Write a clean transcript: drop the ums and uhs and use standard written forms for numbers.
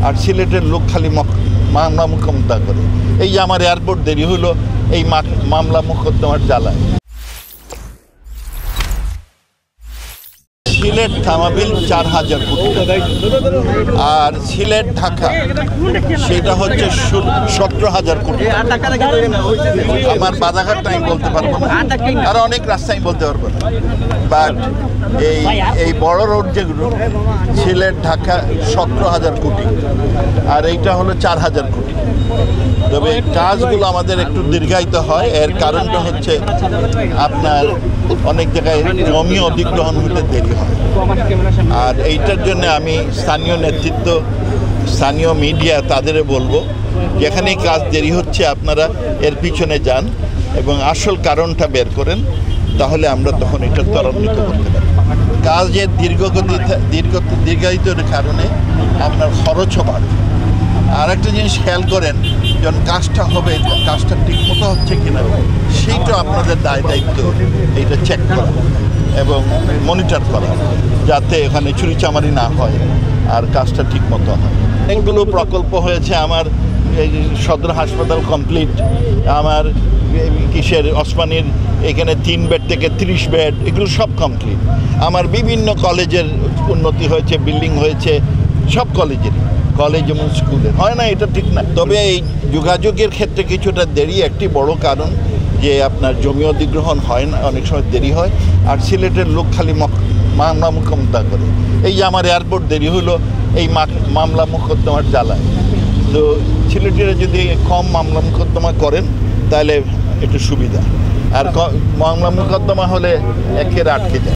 আর সিলেটের লোক খালি মামলা মোকদ্দমা করে। এই যে আমার এয়ারপোর্ট দেরি হলো এই মামলা মোকদ্দমার জ্বালায়। সিলেট থামাবিল 4000 কোটি, আর সিলেট ঢাকা সেটা হচ্ছে 17000 কোটি। আমার বাজারঘাটটা আমি বলতে পারবো না, আর অনেক রাস্তা আমি বলতে পারবো না, বাট এই বড় রোড যেগুলো সিলেট ঢাকা 17000 কোটি, আর এইটা হলো 4000 কোটি। তবে এই কাজগুলো আমাদের একটু দীর্ঘায়িত হয়, এর কারণটা হচ্ছে আপনার অনেক জায়গায় জমি অধিগ্রহণ হতে দেরি হয়। আর এইটার জন্য আমি স্থানীয় নেতৃত্ব, স্থানীয় মিডিয়া তাদের বলবো, যেখানে কাজ দেরি হচ্ছে আপনারা এর পিছনে যান এবং আসল কারণটা বের করেন, তাহলে আমরা তখন এটা ত্বরান্বিত করতে পারি। কাজের দীর্ঘায়িতের কারণে আপনার খরচও বাড়বে। আর একটা জিনিস খেয়াল করেন, যখন কাজটা হবে কাজটা ঠিকমতো হচ্ছে কিনা সেইটা আপনাদের দায়িত্ব, এইটা চেক করা এবং মনিটর করা, যাতে এখানে চুরিচামারি না হয় আর কাজটা ঠিকমতো হয়। অনেকগুলো প্রকল্প হয়েছে আমার, এই সদর হাসপাতাল কমপ্লিট, আমার কিসের ওসমানীর এখানে 3 বেড থেকে 30 বেড, এগুলো সব কমপ্লিট। আমার বিভিন্ন কলেজের উন্নতি হয়েছে, বিল্ডিং হয়েছে, সব কলেজ এবং স্কুলে হয় না, এটা ঠিক না। তবে এই যোগাযোগের ক্ষেত্রে কিছুটা দেরি একটি বড় কারণ, যে আপনার জমি অধিগ্রহণ হয় না, অনেক সময় দেরি হয়, আর সিলেটের লোক খালি মামলা মোকদ্দমা করে। এই যে আমার এয়ারপোর্ট দেরি হলো এই মামলা মোকদ্দমার জ্বালায়। তো সিলেটের যদি কম মামলা মোকদ্দমা করেন তাহলে একটু সুবিধা, আর মামলা মোকদ্দমা হলে একের আটকে যায়।